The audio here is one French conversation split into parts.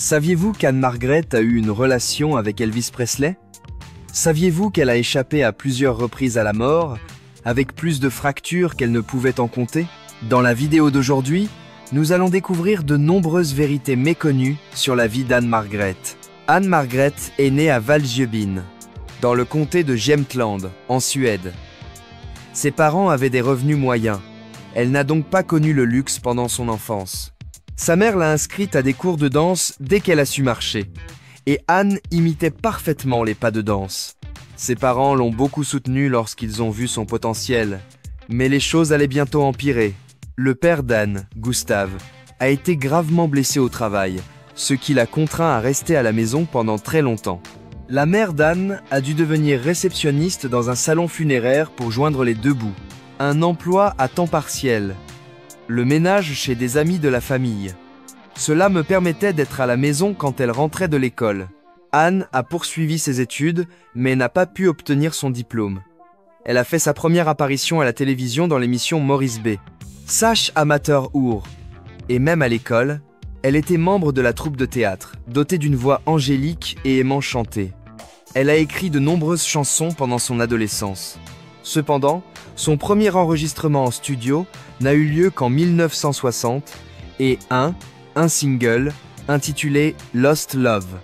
Saviez-vous qu'Anne-Margret a eu une relation avec Elvis Presley? Saviez-vous qu'elle a échappé à plusieurs reprises à la mort, avec plus de fractures qu'elle ne pouvait en compter? Dans la vidéo d'aujourd'hui, nous allons découvrir de nombreuses vérités méconnues sur la vie d'Anne-Margret. Anne-Margret est née à Valsjöbyn, dans le comté de Jämtland, en Suède. Ses parents avaient des revenus moyens. Elle n'a donc pas connu le luxe pendant son enfance. Sa mère l'a inscrite à des cours de danse dès qu'elle a su marcher. Et Anne imitait parfaitement les pas de danse. Ses parents l'ont beaucoup soutenue lorsqu'ils ont vu son potentiel. Mais les choses allaient bientôt empirer. Le père d'Anne, Gustav, a été gravement blessé au travail, ce qui l'a contraint à rester à la maison pendant très longtemps. La mère d'Anne a dû devenir réceptionniste dans un salon funéraire pour joindre les deux bouts. Un emploi à temps partiel. Le ménage chez des amis de la famille. Cela me permettait d'être à la maison quand elle rentrait de l'école. Anne a poursuivi ses études, mais n'a pas pu obtenir son diplôme. Elle a fait sa première apparition à la télévision dans l'émission Maurice B. Sach amateur Ur. Et même à l'école, elle était membre de la troupe de théâtre, dotée d'une voix angélique et aimant chanter. Elle a écrit de nombreuses chansons pendant son adolescence. Cependant, son premier enregistrement en studio n'a eu lieu qu'en 1960 et un single intitulé Lost Love.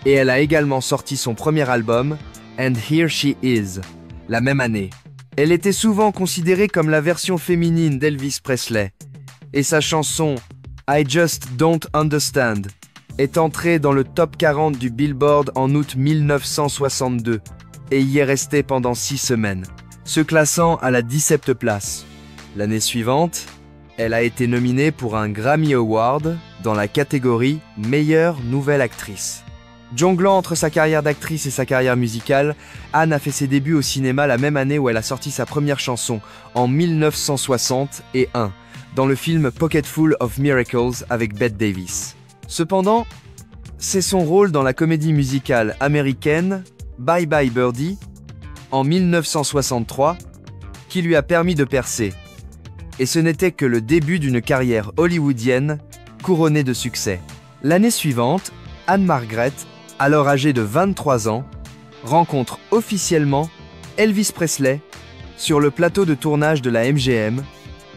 Et elle a également sorti son premier album, And Here She Is, la même année. Elle était souvent considérée comme la version féminine d'Elvis Presley. Et sa chanson I Just Don't Understand est entrée dans le top 40 du Billboard en août 1962 et y est restée pendant 6 semaines, se classant à la 17e place. L'année suivante, elle a été nominée pour un Grammy Award dans la catégorie Meilleure Nouvelle Actrice. Jonglant entre sa carrière d'actrice et sa carrière musicale, Anne a fait ses débuts au cinéma la même année où elle a sorti sa première chanson, en 1961, dans le film Pocketful of Miracles avec Bette Davis. Cependant, c'est son rôle dans la comédie musicale américaine Bye Bye Birdie, en 1963, qui lui a permis de percer. Et ce n'était que le début d'une carrière hollywoodienne couronnée de succès. L'année suivante, Anne-Margret, alors âgée de 23 ans, rencontre officiellement Elvis Presley sur le plateau de tournage de la MGM,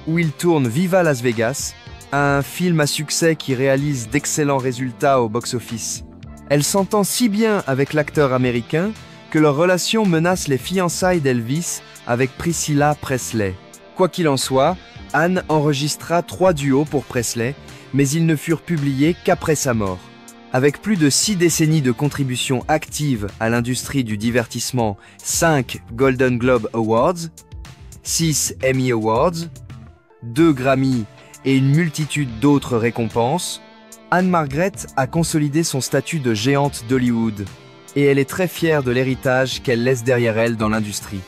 où il tourne Viva Las Vegas, un film à succès qui réalise d'excellents résultats au box-office. Elle s'entend si bien avec l'acteur américain que leur relation menace les fiançailles d'Elvis avec Priscilla Presley. Quoi qu'il en soit, Anne enregistra 3 duos pour Presley, mais ils ne furent publiés qu'après sa mort. Avec plus de 6 décennies de contributions actives à l'industrie du divertissement, 5 Golden Globe Awards, 6 Emmy Awards, 2 Grammy et une multitude d'autres récompenses, Anne-Margret a consolidé son statut de géante d'Hollywood, et elle est très fière de l'héritage qu'elle laisse derrière elle dans l'industrie.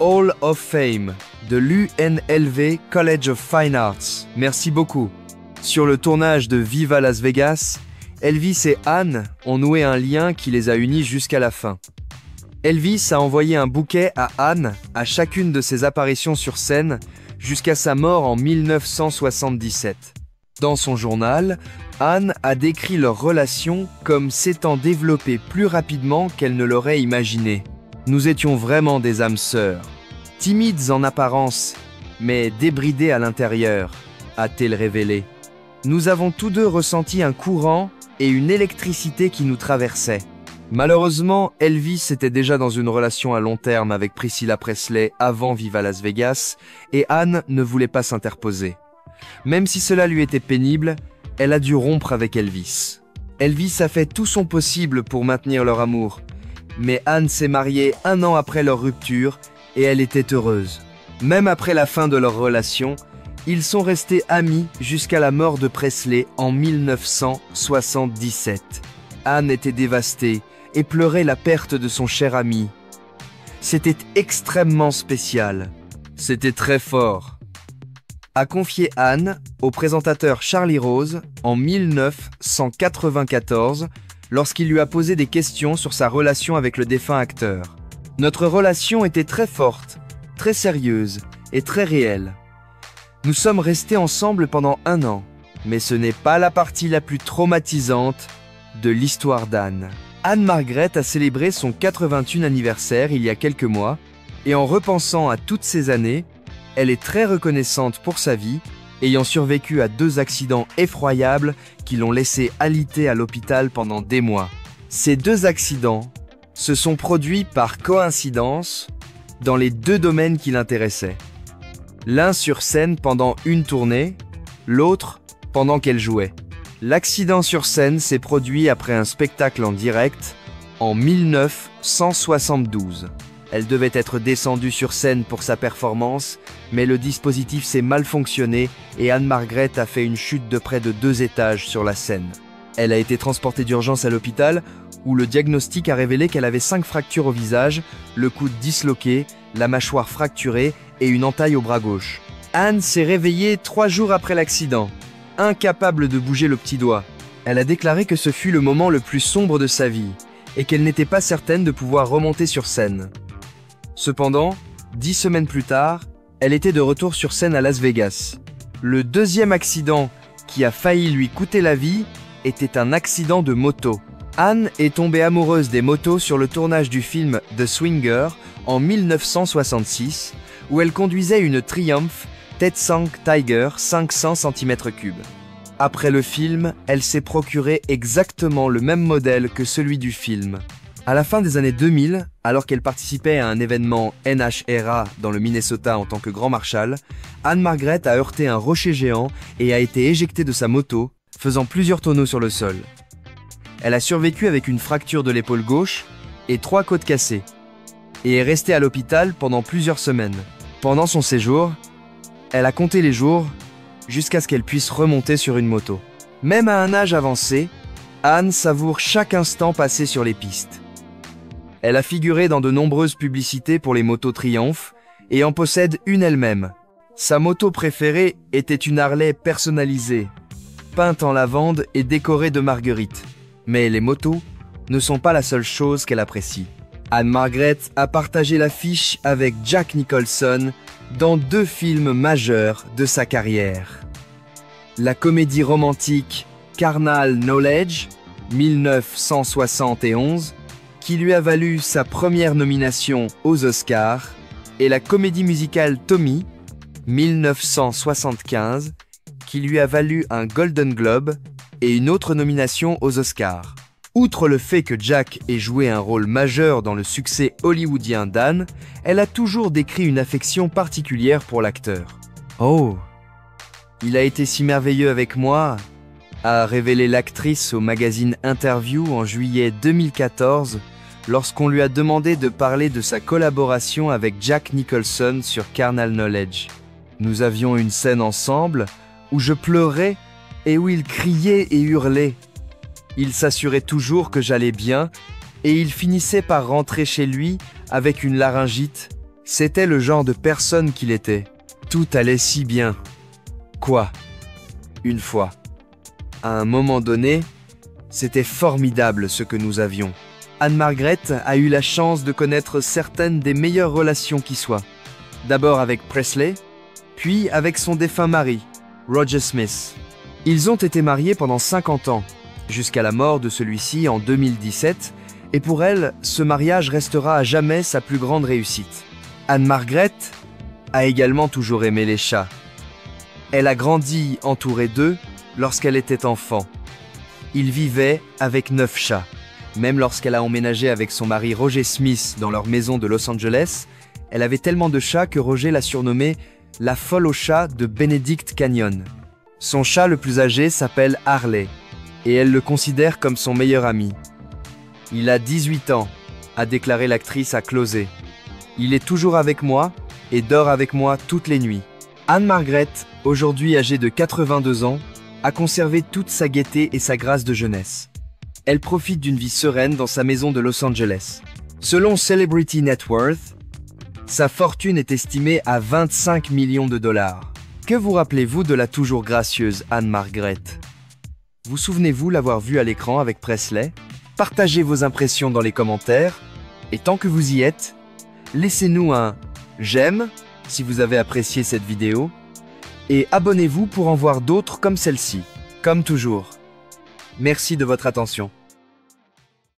Hall of Fame de l'UNLV College of Fine Arts. Merci beaucoup. Sur le tournage de Viva Las Vegas, Elvis et Anne ont noué un lien qui les a unis jusqu'à la fin. Elvis a envoyé un bouquet à Anne à chacune de ses apparitions sur scène jusqu'à sa mort en 1977. Dans son journal, Anne a décrit leur relation comme s'étant développée plus rapidement qu'elle ne l'aurait imaginé. Nous étions vraiment des âmes sœurs, timides en apparence, mais débridées à l'intérieur, a-t-elle révélé. Nous avons tous deux ressenti un courant et une électricité qui nous traversaient. Malheureusement, Elvis était déjà dans une relation à long terme avec Priscilla Presley avant Viva Las Vegas, et Anne ne voulait pas s'interposer. Même si cela lui était pénible, elle a dû rompre avec Elvis. Elvis a fait tout son possible pour maintenir leur amour, mais Anne s'est mariée 1 an après leur rupture et elle était heureuse. Même après la fin de leur relation, ils sont restés amis jusqu'à la mort de Presley en 1977. Anne était dévastée et pleurait la perte de son cher ami. C'était extrêmement spécial. C'était très fort, a confié Anne au présentateur Charlie Rose en 1994 lorsqu'il lui a posé des questions sur sa relation avec le défunt acteur. Notre relation était très forte, très sérieuse et très réelle. Nous sommes restés ensemble pendant 1 an, mais ce n'est pas la partie la plus traumatisante de l'histoire d'Anne. Anne-Margrethe a célébré son 81e anniversaire il y a quelques mois, et en repensant à toutes ces années, elle est très reconnaissante pour sa vie, ayant survécu à 2 accidents effroyables qui l'ont laissé alité à l'hôpital pendant des mois. Ces 2 accidents se sont produits par coïncidence dans les 2 domaines qui l'intéressaient. L'un sur scène pendant une tournée, l'autre pendant qu'elle jouait. L'accident sur scène s'est produit après un spectacle en direct en 1972. Elle devait être descendue sur scène pour sa performance, mais le dispositif s'est mal fonctionné et Anne-Margrethe a fait une chute de près de 2 étages sur la scène. Elle a été transportée d'urgence à l'hôpital où le diagnostic a révélé qu'elle avait 5 fractures au visage, le coude disloqué, la mâchoire fracturée et une entaille au bras gauche. Anne s'est réveillée 3 jours après l'accident, incapable de bouger le petit doigt. Elle a déclaré que ce fut le moment le plus sombre de sa vie et qu'elle n'était pas certaine de pouvoir remonter sur scène. Cependant, 10 semaines plus tard, elle était de retour sur scène à Las Vegas. Le 2e accident qui a failli lui coûter la vie était un accident de moto. Anne est tombée amoureuse des motos sur le tournage du film The Swinger en 1966, où elle conduisait une Triumph Tetsank Tiger 500 cm3. Après le film, elle s'est procuré exactement le même modèle que celui du film. À la fin des années 2000, alors qu'elle participait à un événement NHRA dans le Minnesota en tant que grand marshal, Anne-Margrethe a heurté un rocher géant et a été éjectée de sa moto, faisant plusieurs tonneaux sur le sol. Elle a survécu avec une fracture de l'épaule gauche et 3 côtes cassées, et est restée à l'hôpital pendant plusieurs semaines. Pendant son séjour, elle a compté les jours jusqu'à ce qu'elle puisse remonter sur une moto. Même à un âge avancé, Anne savoure chaque instant passé sur les pistes. Elle a figuré dans de nombreuses publicités pour les motos Triumph et en possède une elle-même. Sa moto préférée était une Harley personnalisée, peinte en lavande et décorée de marguerites. Mais les motos ne sont pas la seule chose qu'elle apprécie. Anne-Margrethe a partagé l'affiche avec Jack Nicholson dans 2 films majeurs de sa carrière. La comédie romantique Carnal Knowledge, 1971, qui lui a valu sa première nomination aux Oscars, et la comédie musicale Tommy, 1975, qui lui a valu un Golden Globe et une autre nomination aux Oscars. Outre le fait que Jack ait joué un rôle majeur dans le succès hollywoodien d'Anne, elle a toujours décrit une affection particulière pour l'acteur. « Oh, il a été si merveilleux avec moi », a révélé l'actrice au magazine Interview en juillet 2014 lorsqu'on lui a demandé de parler de sa collaboration avec Jack Nicholson sur Carnal Knowledge. Nous avions une scène ensemble où je pleurais et où il criait et hurlait. Il s'assurait toujours que j'allais bien et il finissait par rentrer chez lui avec une laryngite. C'était le genre de personne qu'il était. Tout allait si bien. Quoi? Une fois. À un moment donné, c'était formidable ce que nous avions. Anne-Margrethe a eu la chance de connaître certaines des meilleures relations qui soient. D'abord avec Presley, puis avec son défunt mari, Roger Smith. Ils ont été mariés pendant 50 ans, jusqu'à la mort de celui-ci en 2017, et pour elle, ce mariage restera à jamais sa plus grande réussite. Anne-Margrethe a également toujours aimé les chats. Elle a grandi entourée d'eux lorsqu'elle était enfant. Ils vivaient avec 9 chats. Même lorsqu'elle a emménagé avec son mari Roger Smith dans leur maison de Los Angeles, elle avait tellement de chats que Roger l'a surnommée « la folle aux chats de Benedict Canyon ». Son chat le plus âgé s'appelle Harley, et elle le considère comme son meilleur ami. Il a 18 ans, a déclaré l'actrice à Closé. Il est toujours avec moi et dort avec moi toutes les nuits. Anne-Margrethe, aujourd'hui âgée de 82 ans, a conservé toute sa gaieté et sa grâce de jeunesse. Elle profite d'une vie sereine dans sa maison de Los Angeles. Selon Celebrity Net Worth, sa fortune est estimée à 25 millions de dollars. Que vous rappelez-vous de la toujours gracieuse Anne-Margrethe? Vous souvenez-vous l'avoir vue à l'écran avec Presley? Partagez vos impressions dans les commentaires. Et tant que vous y êtes, laissez-nous un j'aime si vous avez apprécié cette vidéo. Et abonnez-vous pour en voir d'autres comme celle-ci. Comme toujours. Merci de votre attention.